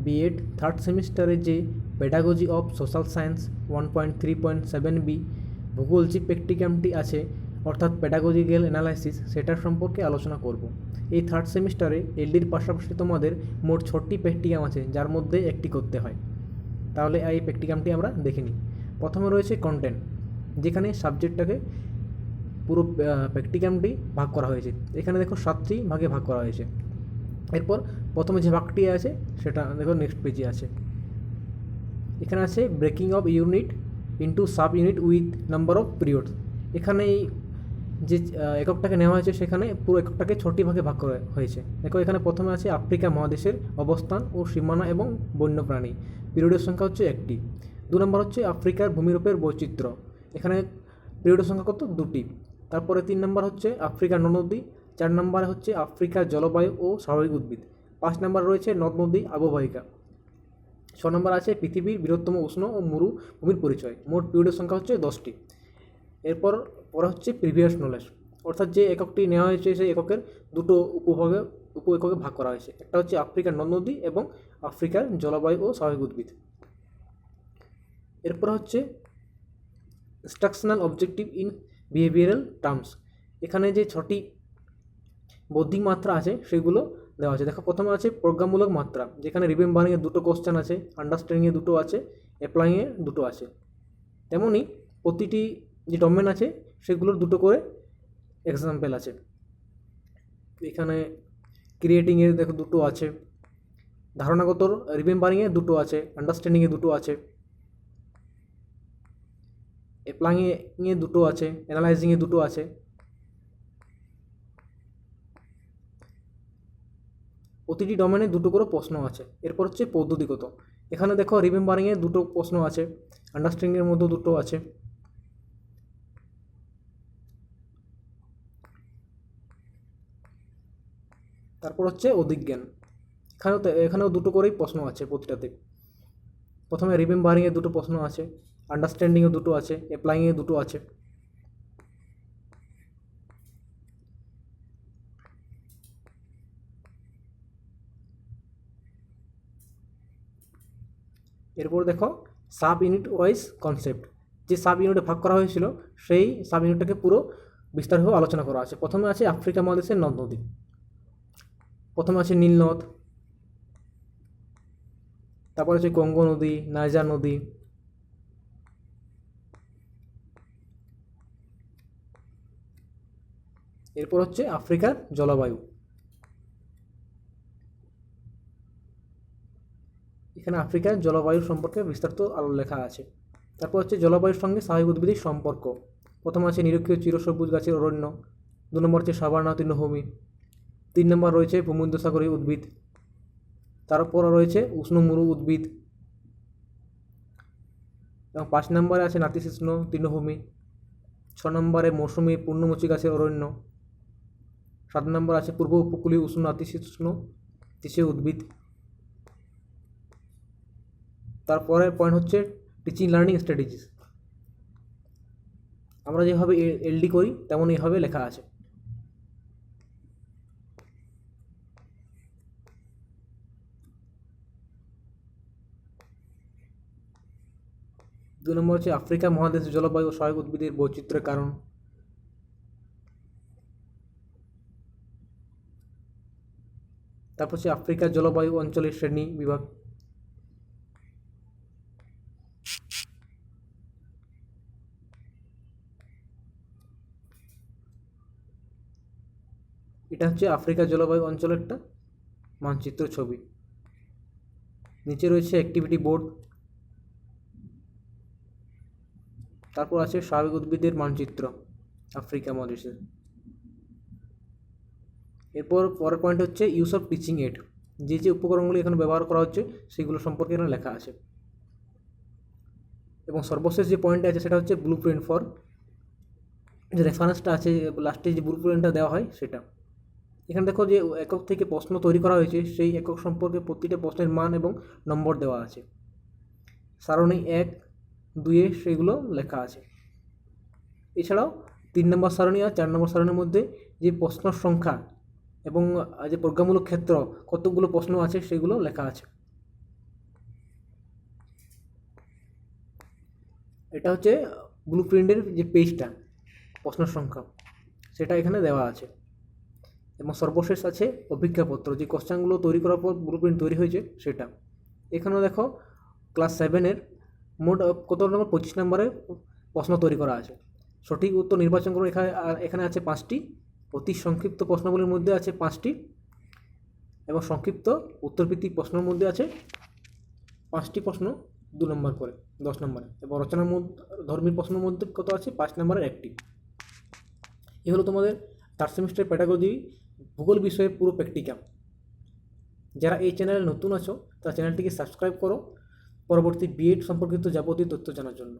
B Ed third সেমিস্টারে যে pedagogy of social science 1.3.7b ভূগোল যে প্র্যাকটিকামটি আছে অর্থাৎ পেডাগজিক্যাল অ্যানালাইসিস সেটার সম্পর্কে আলোচনা করব। এই থার্ড সেমিস্টারে এলডির পাশাপাশি তোমাদের মোট 6টি প্র্যাকটিকাম আছে, যার মধ্যে একটি করতে হয়। তাহলে এই প্র্যাকটিকামটি আমরা দেখে নিই। প্রথমে রয়েছে কন্টেন্ট, যেখানে সাবজেক্টটাকে পুরো প্র্যাকটিকামটি ভাগ করা হয়েছে। এখানে দেখো 7টি ভাগে ভাগ করা হয়েছে। এরপর প্রথমে যে ভাগটি আছে সেটা দেখো নেক্সট পেজে আছে। এখানে আছে breaking of unit into sub unit with number of periods. এখানে এই যে এককটাকে নেওয়া হয়েছে সেখানে পুরো এককটাকে 6টি ভাগে ভাগ করা হয়েছে। দেখো এখানে প্রথমে আছে আফ্রিকা মহাদেশের অবস্থান ও সীমানা এবং বন্যপ্রাণী, পিরিয়ডের সংখ্যা হচ্ছে 1টি। 2 নম্বর হচ্ছে আফ্রিকার ভূমিরূপের বৈচিত্র্য, এখানে পিরিয়ডের সংখ্যা কত 2টি। তারপরে 3 নম্বর হচ্ছে আফ্রিকার নদী। 4 নম্বরে হচ্ছে আফ্রিকার জলবায়ু ও স্বাভাবিক উদ্ভিদ। 5 নম্বর রয়েছে নদ নদী আবহবাহিকা। 6 নম্বর আছে পৃথিবীর বৃহত্তম উষ্ণ ও মরুভূমির পরিচয়। মোট পিরিয়ডের সংখ্যা হচ্ছে 10টি। এরপর পরে হচ্ছে প্রিভিয়াস নলেজ, অর্থাৎ যে এককটি নেওয়া হয়েছে সেই এককের দুটো উপ এককে ভাগ করা হয়েছে। একটা হচ্ছে আফ্রিকার নদ নদী এবং আফ্রিকার জলবায়ু ও স্বাভাবিক উদ্ভিদ। এরপর হচ্ছে instructional objective in behavioural terms. এখানে যে 6টি বৌদ্ধিক মাত্রা আছে সেগুলো দেওয়া আছে। দেখো প্রথমে আছে প্রজ্ঞামূলক মাত্রা, যেখানে রিমেম্বারিংয়ে 2টো কোশ্চেন আছে, আন্ডারস্ট্যান্ডিংয়ে 2টো আছে, অ্যাপ্লাইংয়ে 2টো আছে। তেমনই প্রতিটি যে ডোমেন আছে সেগুলোর 2টো করে এক্সাম্পল আছে। এখানে ক্রিয়েটিংয়ে দেখো 2টো আছে, ধারণাগত রিমেম্বারিংয়ে 2টো আছে, আন্ডারস্ট্যান্ডিংয়ে 2টো আছে, অ্যাপ্লাইংয়ে 2টো আছে, অ্যানালাইজিংয়ে 2টো আছে। প্রতিটি ডোমেনে 2টো করে প্রশ্ন আছে। এরপর হচ্ছে পদ্ধতিগত, এখানে দেখো রিমেম্বারিংয়ে 2টো প্রশ্ন আছে, আন্ডারস্ট্যান্ডিংয়ের মধ্যেও 2টো আছে। তারপর হচ্ছে অধিজ্ঞান, এখানেও 2টো করেই প্রশ্ন আছে প্রতিটাতে। প্রথমে রিমেম্বারিংয়ে 2টো প্রশ্ন আছে, আন্ডারস্ট্যান্ডিংয়ে 2টো আছে, অ্যাপ্লাইংয়ে 2টো আছে। এরপর দেখো সাব ইউনিট ওয়াইজ কনসেপ্ট, যে সাব ইউনিটে ভাগ করা হয়েছিল সেই সাব ইউনিটটাকে পুরো বিস্তারিতভাবে আলোচনা করা আছে। প্রথমে আছে আফ্রিকা মহাদেশের নদ নদী, প্রথমে আছে নীল নদ, তারপর আছে কঙ্গো নদী, নাইজার নদী, এরপর হচ্ছে আফ্রিকার জলবায়ু, এখানে আফ্রিকার জলবায়ু সম্পর্কে বিস্তারিত লেখা আছে। তারপর হচ্ছে জলবায়ুর সঙ্গে স্বাভাবিক উদ্ভিদের সম্পর্ক, প্রথম আছে নিরক্ষীয় চিরসবুজ গাছের অরণ্য, 2 নম্বর হচ্ছে সাভানা তৃণভূমি, 3 নম্বর রয়েছে ভূমধ্যসাগরীয় উদ্ভিদ, তারপর রয়েছে উষ্ণ মরু উদ্ভিদ, এবং 5 নম্বরে আছে নাতিশীতোষ্ণ তৃণভূমি, 6 নম্বরে মৌসুমী পূর্ণমোচী গাছের অরণ্য, 7 নম্বর আছে পূর্ব উপকূলীয় উষ্ণ নাতিশীতোষ্ণ দেশীয় উদ্ভিদ। তারপরের পয়েন্ট হচ্ছে টিচিং লার্নিং স্ট্র্যাটেজিস, আমরা যেভাবে এলডি করি তেমন এইভাবে লেখা আছে। দুই নম্বর হচ্ছে আফ্রিকা মহাদেশের জলবায়ু ও স্বাভাবিক উদ্ভিদের বৈচিত্র্যের কারণ। তারপর হচ্ছে আফ্রিকার জলবায়ু অঞ্চলের শ্রেণী বিভাগ। এটা হচ্ছে আফ্রিকার জলবায়ু অঞ্চলের একটা মানচিত্র ছবি। নিচে রয়েছে অ্যাক্টিভিটি বোর্ড, তারপর আছে স্বাভাবিক উদ্ভিদের মানচিত্র আফ্রিকা মহাদেশের। এরপর পরের পয়েন্ট হচ্ছে ইউজ অফ টিচিং এড, যে যে উপকরণগুলি এখানে ব্যবহার করা হচ্ছে সেগুলো সম্পর্কে এখানে লেখা আছে। এবং সর্বশেষ যে পয়েন্টটা আছে সেটা হচ্ছে ব্লু প্রিন্ট ফর, যে রেফারেন্সটা আছে লাস্টে যে ব্লু প্রিন্টটা দেওয়া হয় সেটা। এখানে দেখো যে একক থেকে প্রশ্ন তৈরি করা হয়েছে সেই একক সম্পর্কে প্রতিটা প্রশ্নের মান এবং নম্বর দেওয়া আছে। সারণী 1, 2 সেগুলো লেখা আছে। এছাড়াও 3 নম্বর সারণী আর 4 নম্বর সারণীর মধ্যে যে প্রশ্ন সংখ্যা এবং যে প্রজ্ঞামূলক ক্ষেত্র কতগুলো প্রশ্ন আছে সেগুলো লেখা আছে। এটা হচ্ছে ব্লু প্রিন্টের যে পেজটা, প্রশ্ন সংখ্যা সেটা এখানে দেওয়া আছে, এবং সর্বশেষ আছে অভিজ্ঞাপত্র, যে কোশ্চেনগুলো তৈরি করার পর ব্লু প্রিন্ট তৈরি হয়েছে সেটা। এখানেও দেখো ক্লাস 7-এর মোট কত নম্বর, 25 নম্বরে প্রশ্ন তৈরি করা আছে। সঠিক উত্তর নির্বাচন করুন, এখানে আছে 5টি, অতি সংক্ষিপ্ত প্রশ্নগুলির মধ্যে আছে 5টি, এবং সংক্ষিপ্ত উত্তরভিত্তিক প্রশ্নের মধ্যে আছে 5টি প্রশ্ন 2 নম্বর করে 10 নম্বরে, এবং রচনার মধ্যে ধর্মী প্রশ্নের মধ্যে কত আছে 5 নম্বরের একটি। এ হলো তোমাদের থার্ড সেমিস্টার প্যাডাগজি ভূগোল বিষয়ের পুরো প্র্যাকটিক্যাল। যারা এই চ্যানেলে নতুন আছো তারা চ্যানেলটিকে সাবস্ক্রাইব করো পরবর্তী বিএড সম্পর্কিত যাবতীয় তথ্য জানার জন্য।